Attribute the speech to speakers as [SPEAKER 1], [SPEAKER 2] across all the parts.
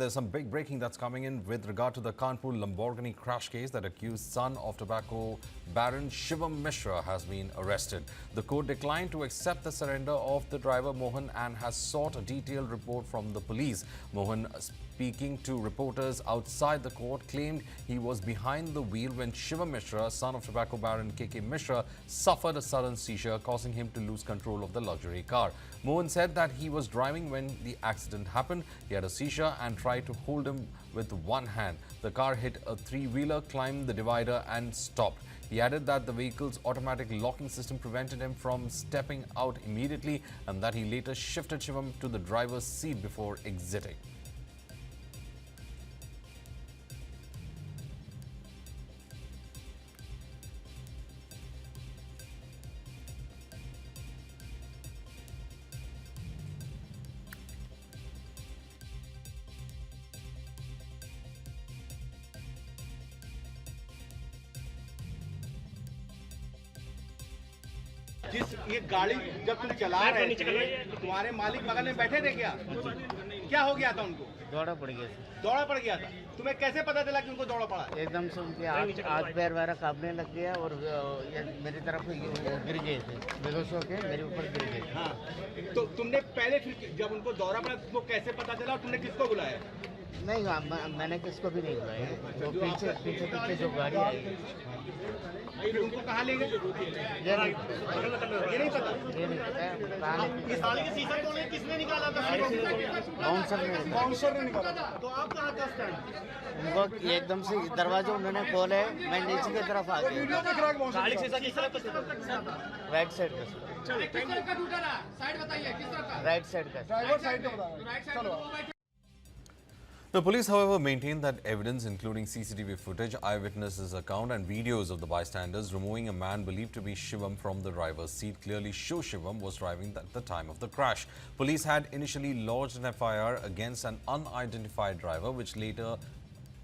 [SPEAKER 1] There's some big breaking that's coming in with regard to the Kanpur Lamborghini crash case that accused son of tobacco baron Shivam Mishra has been arrested. The court declined to accept the surrender of the driver Mohan and has sought a detailed report from the police. Mohan, speaking to reporters outside the court, claimed he was behind the wheel when Shivam Mishra, son of tobacco baron KK Mishra, suffered a sudden seizure, causing him to lose control of the luxury car. Mohan said that he was driving when the accident happened. He had a seizure and tried to hold him with one hand. The car hit a three-wheeler, climbed the divider and stopped. He added that the vehicle's automatic locking system prevented him from stepping out immediately and that he later shifted Shivam to the driver's seat before exiting.
[SPEAKER 2] जिस ये गाड़ी जब तुम चला रहे थे तुम्हारे मालिक बगल में बैठे थे क्या क्या हो गया था उनको?
[SPEAKER 3] दौड़ा पड़ गया
[SPEAKER 2] दौड़ा पड़ गया था। तुम्हें कैसे पता चला कि उनको दौड़ा पड़ा?
[SPEAKER 3] एकदम से उनके हाथ पैर वगैरह कांपने लग गया और ये मेरी तरफ गिर गए थे, बेहोश होके मेरे ऊपर गिर गए।
[SPEAKER 2] हाँ, तो तुमने पहले फिर जब उनको दौड़ा पड़ा तुमको कैसे पता चला और तुमने किसको बुलाया?
[SPEAKER 3] नहीं, मैंने किसको भी नहीं बुलाया। तो पीछे जो गाड़ी आई
[SPEAKER 2] फिर उनको कहाँ ले गए?
[SPEAKER 3] ये नहीं पता
[SPEAKER 2] इस गाड़ी के शीशा तोड़ने किसने निकाला था?
[SPEAKER 3] बाउंसर ने
[SPEAKER 2] निकाला। तो आप कहाँ था स्टैंड?
[SPEAKER 3] उनको एकदम से दरवाजा उन्होंने खोले, मैं नीचे की तरफ आ गया।
[SPEAKER 2] गाड़ी के शीशा किस तरफ?
[SPEAKER 3] राइट साइड का।
[SPEAKER 2] साइड बताइए किस तरफ का?
[SPEAKER 3] राइट साइड का।
[SPEAKER 2] ड्राइवर साइड का बताओ।
[SPEAKER 1] The police, however, maintained that evidence, including CCTV footage, eyewitnesses' account and videos of the bystanders removing a man believed to be Shivam from the driver's seat, clearly show Shivam was driving at the time of the crash. Police had initially lodged an FIR against an unidentified driver, which later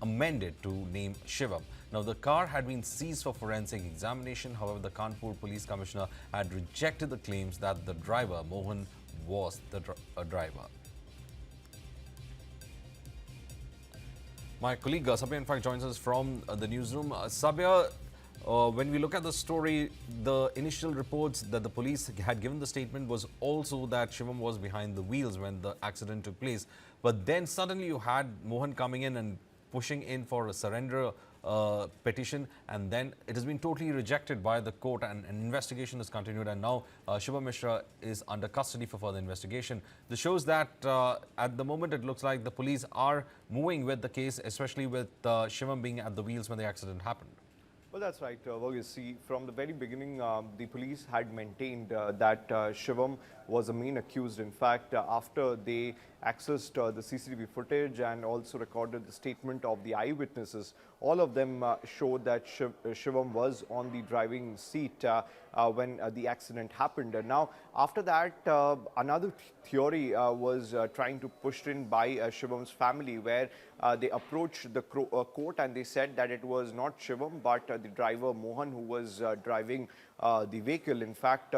[SPEAKER 1] amended to name Shivam. Now, the car had been seized for forensic examination. However, the Kanpur Police Commissioner had rejected the claims that the driver, Mohan, was the driver. My colleague Sabya, in fact, joins us from the newsroom. Sabya, when we look at the story, the initial reports that the police had given the statement was also that Shivam was behind the wheels when the accident took place. But then suddenly you had Mohan coming in and pushing in for a surrender petition, and then it has been totally rejected by the court, and an investigation is continued, and now Shivam Mishra is under custody for further investigation. This shows that at the moment it looks like the police are moving with the case, especially with Shivam being at the wheels when the accident happened.
[SPEAKER 4] Well, that's right, Varghese. See, from the very beginning, the police had maintained that Shivam was the main accused. In fact, after they accessed the CCTV footage and also recorded the statement of the eyewitnesses, all of them showed that Shivam was on the driving seat when the accident happened. And now, after that, another theory was trying to push in by Shivam's family, where they approached the court and they said that it was not Shivam but the driver Mohan who was driving the vehicle. In fact,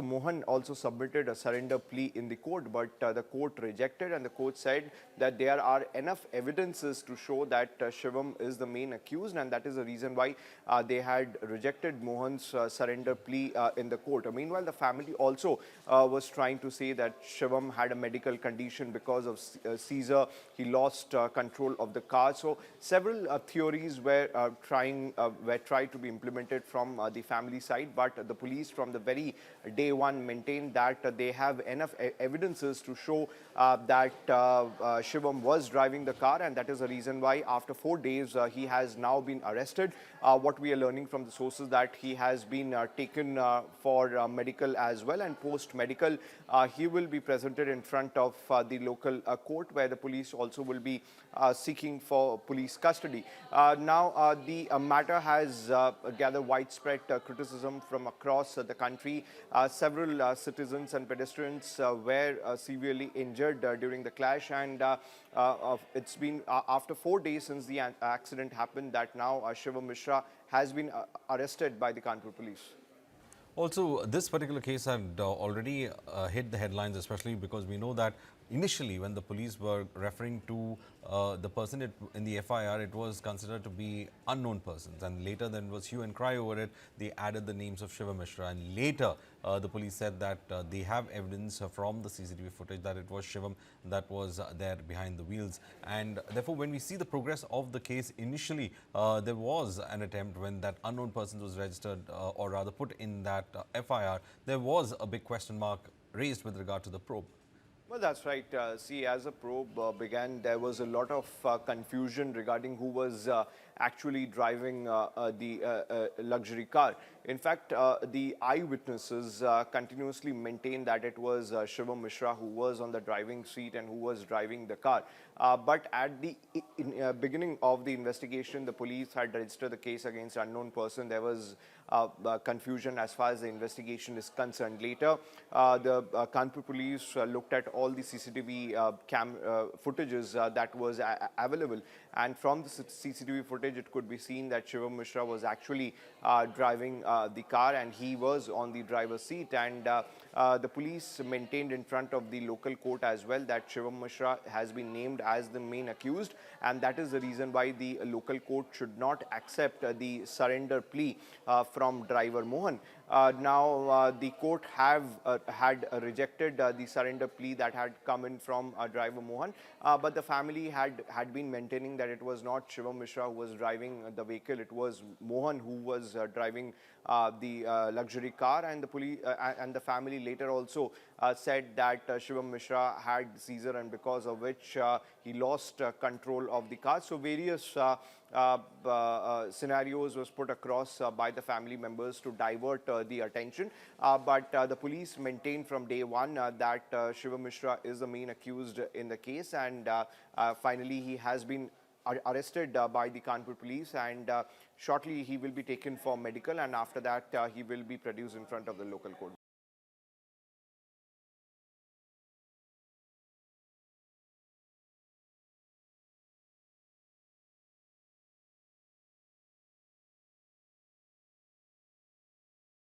[SPEAKER 4] Mohan also submitted a surrender plea in the court, but the court rejected, and the court said that there are enough evidences to show that Shivam is the main accused, and that is the reason why they had rejected Mohan's surrender plea in the court. Meanwhile, the family also was trying to say that Shivam had a medical condition because of seizure. He lost control of the car. So several theories were tried to be implemented from the family side, but the police from the very day one maintained that they have enough evidences to show that Shivam was driving the car, and that is the reason why after 4 days he has now been arrested. What we are learning from the sources that he has been taken for medical as well, and post-medical he will be presented in front of the local court, where the police also will be seeking for police custody. Now the matter has gathered widespread criticism from across the country. Several citizens and pedestrians were severely injured during the clash, and it's been after 4 days since the accident happened that now Shivam Mishra has been arrested by the Kanpur police.
[SPEAKER 1] Also, this particular case had already hit the headlines, especially because we know that initially, when the police were referring to the person in the FIR, it was considered to be unknown persons. And later, then was hue and cry over it. They added the names of Shivam Mishra. And later, the police said that they have evidence from the CCTV footage that it was Shivam that was there behind the wheels. And therefore, when we see the progress of the case, initially, there was an attempt when that unknown person was registered or rather put in that FIR. There was a big question mark raised with regard to the probe.
[SPEAKER 4] Well, that's right. See, as the probe began, there was a lot of confusion regarding who was actually driving the luxury car. In fact, the eyewitnesses continuously maintained that it was Shivam Mishra who was on the driving seat and who was driving the car. But at the beginning of the investigation, the police had registered the case against unknown person. There was confusion as far as the investigation is concerned. Later, the Kanpur police looked at all the CCTV footages that was available, and from the CCTV footage it could be seen that Shivam Mishra was actually driving the car, and he was on the driver's seat. And the police maintained in front of the local court as well that Shivam Mishra has been named as the main accused, and that is the reason why the local court should not accept the surrender plea from driver Mohan. Now the court had rejected the surrender plea that had come in from driver Mohan, but the family had been maintaining that it was not Shivam Mishra who was driving the vehicle, it was Mohan who was driving the luxury car. And the police and the family later also said that Shivam Mishra had seizure, and because of which he lost control of the car. So various scenarios was put across by the family members to divert the attention, but the police maintained from day one that Shivam Mishra is the main accused in the case, and finally he has been arrested by the Kanpur police, and shortly he will be taken for medical, and after that he will be produced in front of the local court.